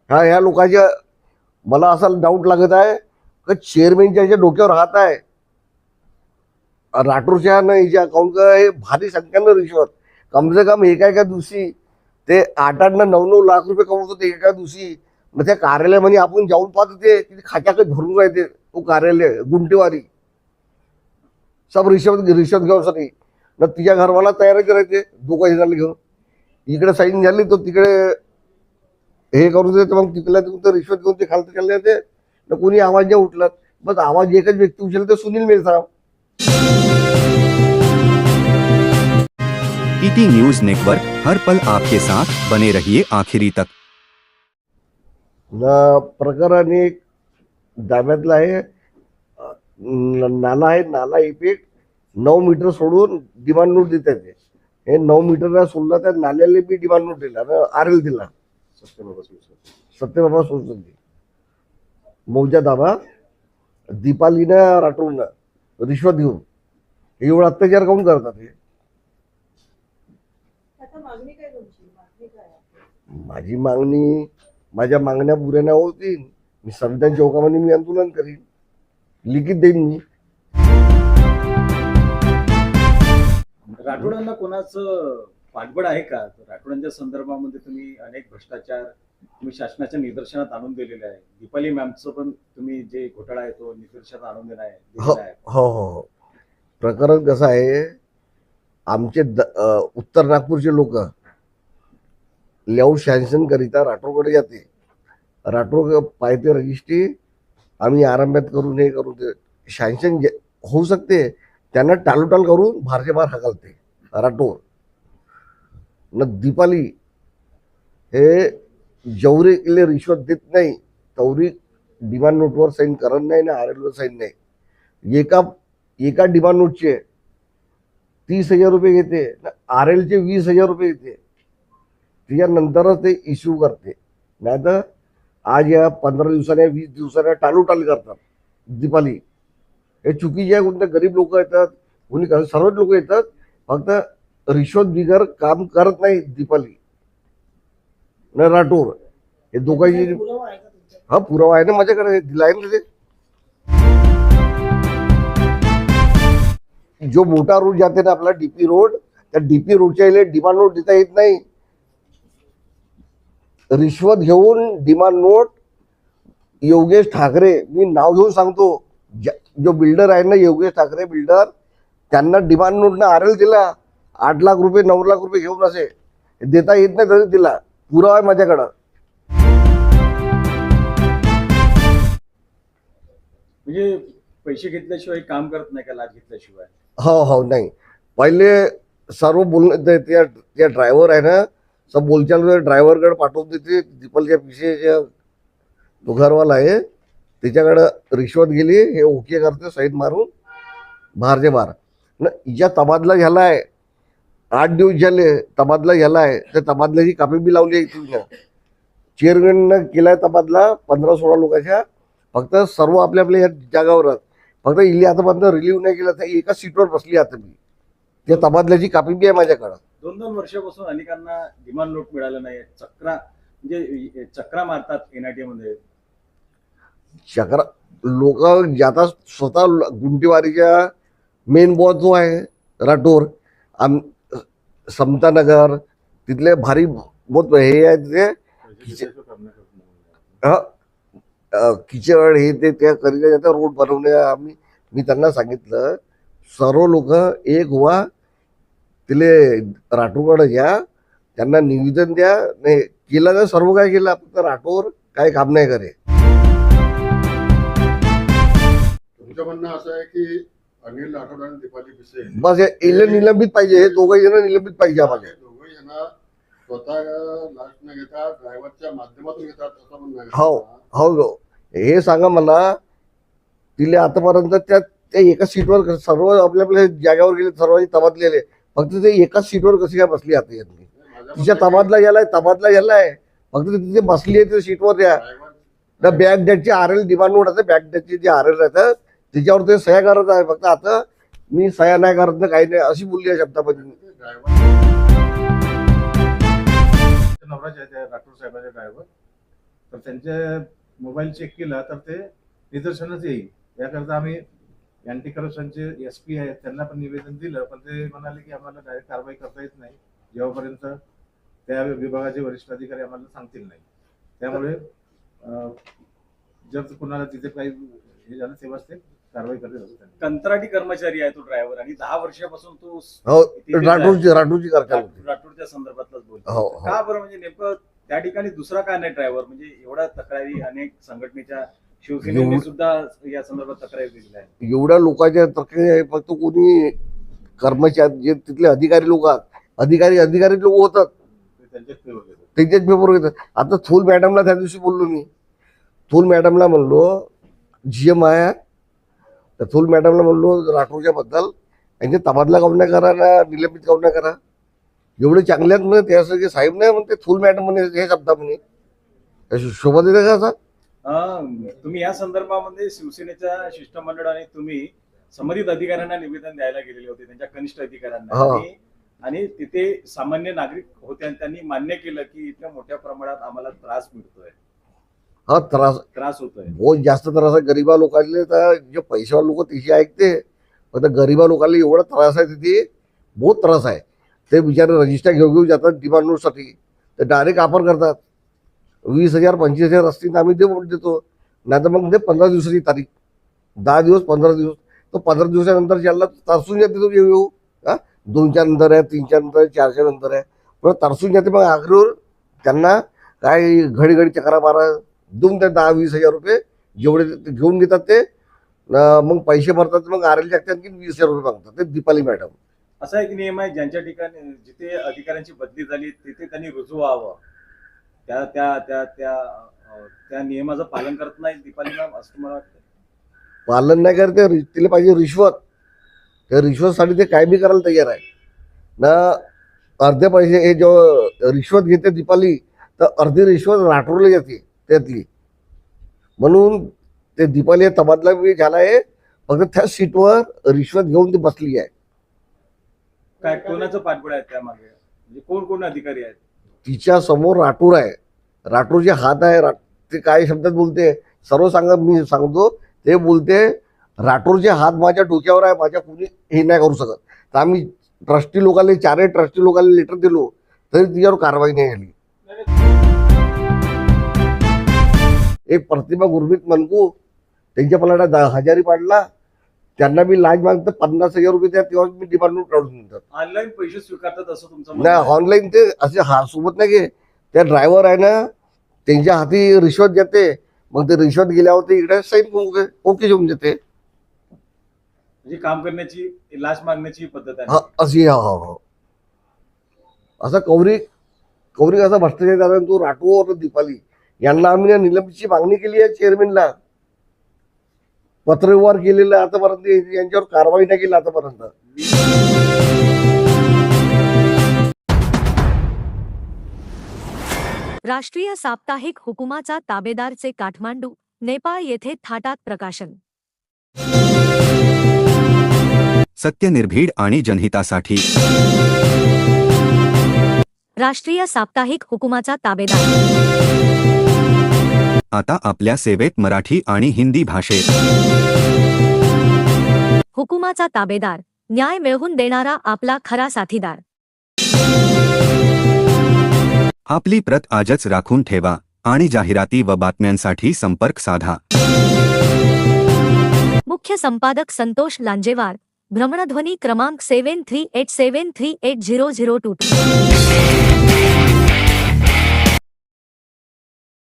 ह्या लोकांच्या मला असा डाऊट लागत आहे का चेअरमॅनच्या याच्या डोक्यावर हात आहे राठोरच्या ना याच्या काऊन का हे भारी संख्यानं रिश्वत कम से कम एका दिवशी ते 8-9 लाख रुपये कमवतो ते एका दिवशी. मग त्या कार्यालयामध्ये आपण जाऊन पाहतो ते खात्याकडे भरून राहते तो कार्यालय गुंटेवारी सब रिश्वत रिश्वत घेऊन ना तिच्या घरवाला तयारच राहते दोघं जणांना घेऊन इकडे साईन झाली तर तिकडे हे करून देते मग तिकडला तिकडे रिश्वत घेऊन ते खालत चालले जाते ना कोणी आवाज नाही उठला बस आवाज एकच व्यक्ती उचल ते Sunil Mehta. ET news network हर पल आपके साथ बने रहिए आखिरी तक. प्रकरण एक दाब्यातला आहे नाला आहे नाला इफेक्ट 9 मीटर सोडून डिमांड नोट देतात हे 9 मीटरला सोडला त्या नाल्याला बी डिमांड नोट दिला आरएल दिला सत्यबाबा सोडली मौजा दाबा दीपालीनं राठोडनं रिश्वत घेऊन एवढा अत्याचार काऊन करतात हे. माझी मागणी माझ्या मागण्या पुऱ्या नाही होतील मी संविधान चौकामध्ये मी आंदोलन करीन लिखित देईन मी. राठोडांना कोणाचं पाठबळ आहे का? राठोडांच्या संदर्भामध्ये तुम्ही अनेक भ्रष्टाचार तुम्ही शासनाच्या निदर्शनात आणून दिलेले आहे. दीपाली मॅमचं पण तुम्ही जे घोटाळा आहे तो निदर्शनात आणून दिला आहे. हो हो प्रकरण कसं आहे आमचे उत्तर नागपूरचे लोक लेआउट सँक्शन करिता राठोडकडे जाते राठोड पाहते रजिस्ट्री आम्ही आरंभात करून हे करून ते सँक्शन होऊ शकते त्यांना टालोटाल करून बाहेरच्या बाहेर हाकलते राठोड न दीपाली हे जेवढे केले रिश्वत देत नाही तेवढी डिमांड नोटवर साईन करत नाही ना आरएलवर साईन नाही. एका डिमांड नोटचे 30,000 रुपये घेते आरएलचे 20,000 रुपये घेते त्याच्यानंतरच ते इश्यू करते नाही तर आज या 15 दिवसाने 20 दिवसाने टालोटाल करतात. दीपाली हे चुकीचे आहे. कोणत्या गरीब लोक येतात कोणी सर्वच लोक येतात फक्त रिश्वत बिगर काम करत नाही दीपाली न राठोड हे दोघांची. हा पुरावा आहे ना माझ्याकडे दिला आहे ना ते. जो मोठा रोड जाते ना आपला डीपी रोड त्या डीपी रोडच्या इथे डिमांड नोट देता येत नाही. रिश्वत घेऊन डिमांड नोट योगेश ठाकरे मी नाव घेऊन सांगतो जो बिल्डर आहे ना योगेश ठाकरे बिल्डर त्यांना डिमांड नोट ना आरएल दिला 8 लाख रुपये 9 लाख रुपये घेऊन असे देता येत नाही तरी दिला पुरावा आहे माझ्याकडं. म्हणजे पैसे घेतल्याशिवाय काम करत नाही का लाच घेतल्याशिवाय? हो हो नाही पहिले सर्व बोलणं त्या ड्रायव्हर आहे ना सब बोलचाल ड्रायव्हरकडे पाठवून देते दीपालच्या पिशेच्या तो घरवाला आहे त्याच्याकडं रिश्वत गेली हे ओके करते सहीद मारून बाहेरचे बाहेर ना हिच्या तबादला झाला आहे 8 दिवस झाले तबादला झाला आहे त्या तबादल्याची कापी बी लावली आहे तिने चेअरमॅननं केलाय तबादला 15-16 लोकांच्या फक्त सर्व आपल्या आपल्या या जागावरच फक्त इली आतापर्यंत रिलीव्ह नाही केलं तर एका सीटवर बसली आता मी त्या तबादल्याची कापी बी आहे माझ्याकडं. 2-2 वर्षापासून अनेकांना डिमांड नोट मिळालं नाही. चक्रा मारतात एनआयटी मध्ये चक्रा लोक जातात स्वतः गुंटेवारीच्या मेन बॉस जो आहे राठोड समतानगर तिथले भारी बहुत हे आहे तिथे किचड हे ते त्या करीता जातात रोड बनवणे मी त्यांना सांगितलं सर्व लोक एक व्हा तिले राठोडकडे घ्या त्यांना निवेदन द्या नाही केलं तर सर्व काय केलं फक्त राठोड काय काम नाही करे. तुमचं म्हणणं असं आहे की अनिल राठोड आणि दीपाली भिसे बस हे निलंबित पाहिजे हे दोघंही जण निलंबित पाहिजे आम्हाला. दोघे जण स्वतः लाच न घेता ड्रायव्हरच्या माध्यमातून घेतात असं म्हणणं आहे. हो हो हे सांगा मला तिले आतापर्यंत त्या एका सीटवर सर्व आपल्या आपल्या जागेवर गेले सर्वांनी तबादलेले फक्त ते एकाच सीटवर कशी काय बसली आता यांनी तिच्या तबादला गेलाय फक्त तिथे बसली आहे त्या सीटवर त्या बॅग डॅटची आरएल डिमांड नोट आहे बॅग डॅटची जे आरएल राहतात त्याच्यावर ते सह्या करत आहे फक्त आता मी सह्या नाही करत ना काही नाही अशी बोलली आहे शब्दामध्ये. नवराज आहे राठोड साहेबांचे ड्रायव्हर तर त्यांचे मोबाईल चेक केला तर ते निदर्शनच येईल. याकरता आम्ही अँटी करप्शनचे SP आहेत त्यांना पण निवेदन दिलं, पण ते म्हणाले की आम्हाला डायरेक्ट कारवाई करता येत नाही जेव्हापर्यंत त्या विभागाचे वरिष्ठ अधिकारी आम्हाला सांगतील नाही. त्यामुळे जर कुणाला तिथे काही हे झालं तेव्हाच ते कारवाई करतील असं त्यांनी. कंत्राटी कर्मचारी आहे तो ड्रायव्हर आणि 10 वर्षापासून तो हो तिथेच आहे. राठोडची कारखाना होती. राठोडच्या संदर्भातलाच हो, बोलतो. हो. का बरं म्हणजे नेमकं त्या ठिकाणी दुसरा का नाही ड्रायव्हर? म्हणजे एवढ्या तक्रारी अनेक संघटनेच्या शिवसेनेने सुद्धा या संदर्भात तक्रारी दिलेल्या आहे. एवढ्या लोकांच्या तक्रारी आहे, फक्त कोणी कर्मचारी जे तिथले अधिकारी लोक अधिकारी लोक होतात ते त्यांच्याच फेवर देतात. त्यांच्याच पेपर घेतात. आता थोल मॅडमला त्या दिवशी बोललो मी, थोल मॅडमला म्हणलो GM आहे तर थोल मॅडमला म्हणलो राठोडच्या बद्दल यांचे तबादला काऊन नाही करा ना निलंबित काऊन नाही करा, एवढे चांगले आहेत म्हणे त्यासाठी साहेब नाही म्हणते थोल मॅडम म्हणे हे शब्द म्हणे शोभा देते का असा? तुम्ही या संदर्भामध्ये शिवसेनेच्या शिष्टमंडळाने तुम्ही संबंधित अधिकाऱ्यांना निवेदन द्यायला गेलेले होते, त्यांच्या कनिष्ठ अधिकाऱ्यांना, हा. आणि तिथे सामान्य नागरिक होते आणि त्यांनी मान्य केलं की इतक्या मोठ्या प्रमाणात आम्हाला त्रास मिळतोय, हा त्रास होतोय. बहुत जास्त त्रास आहे गरीबा लोकांना. तर जे पैसेवाले लोक तिथे ऐकते, पण गरीबा लोकांना एवढा त्रास आहे तिथे, बहुत त्रास आहे. ते बिचारे रजिस्टर घेऊन जातात डिमांड नोटसाठी, ते डायरेक्ट ऑफर करतात 20,000 25,000 असतील तर आम्ही देतो, नाही तर मग ते 15 दिवसाची तारीख, 10 दिवस 15 दिवस, तो 15 दिवसानंतर ज्याला तरसून जाते तो येऊ 2च्या नंतर आहे, 3च्या नंतर आहे, 4च्या नंतर आहे, पण तरसून जाते. मग आखरीवर त्यांना काय घडी चक्रा मारा देऊन त्या 10-20,000 रुपये जेवढे ते घेऊन घेतात ते, मग पैसे भरतात, मग RL टाकतात आणखी 20,000 रुपये मागतात. ते दीपाली मॅडम. असा एक नियम आहे ज्यांच्या ठिकाणी जिथे अधिकाऱ्यांची बदली झाली तिथे त्यांनी रुजू व्हावं, त्या त्या त्या त्या त्या नियमाचं पालन करत नाही दीपाली मॅम, असं मला वाटतं. पालन नाही करते, तिला पाहिजे रिश्वत. त्या रिश्वतसाठी ते काय बी करायला तयार आहे ना. अर्धे पैसे हे जेव्हा रिश्वत घेते दीपाली, तर अर्धी रिश्वत राठोडला जाते त्यातली. म्हणून ते दीपाली तबादला बी झाला आहे, फक्त त्या सीटवर रिश्वत घेऊन ती बसली आहे. काय कोणाचं पाठबळ आहे त्यामागे, म्हणजे कोण अधिकारी आहेत? तिच्या समोर राठोड आहे, राठोडचे हात आहे. ते काय शब्दात बोलते सर्व मी सांगतो, ते बोलते राठोडचे हात माझ्या डोक्यावर आहे, माझ्या कुणी हे नाही करू शकत. तर आम्ही ट्रस्टी लोकांना 4 ट्रस्टी लोकांना लेटर दिलो तरी तिच्यावर कारवाई नाही झाली. एक प्रतिभा गुरमीत मनकू त्यांच्या पलाटा हजारी पाडला, त्यांना बी लाज मागतं 50,000 रुपये द्या, तेव्हा मी डिमांड काढून देतात. ऑनलाईन पैसे स्वीकारतात असं तुमचं म्हणणं नाही, आहे? ऑनलाईन ते असे सोबत नाही गे, त्या ड्रायव्हर आहे ना त्यांच्या हाती रिश्वत देते, मग ते रिश्वत गेल्यावर ते इकडे साईन ओके घेऊन देते. म्हणजे काम करण्याची लाच मागण्याची पद्धत आहे. हा अशी हो असा कौरिक असा भ्रष्टाचार झाला. तो राठोड और दीपाली यांना आम्ही ना निलंबितची मागणी केली आहे चेअरमॅनला, पत्रव्यवहार केलेला आतापर्यंत, यांच्यावर कारवाई नाही केली आतापर्यंत. राष्ट्रीय साप्ताहिक हुकुमाचा ताबेदारचे काठमांडू, नेपाळ येथे थाटात प्रकाशन. सत्य, निर्भीड आणि जनहितासाठी. राष्ट्रीय साप्ताहिक हुकुमाचा ताबेदार आता आपल्या सेवेत मराठी आणि हिंदी भाषेत. हुकुमाचा ताबेदार, न्याय मिळवून देणारा आपला खरा साथीदार. आपली प्रत आजच राखून ठेवा आणि जाहिराती व बातम्यांसाठी संपर्क साधा. मुख्य संपादक संतोष लांजेवार, भ्रमणध्वनी क्रमांक 7387380022.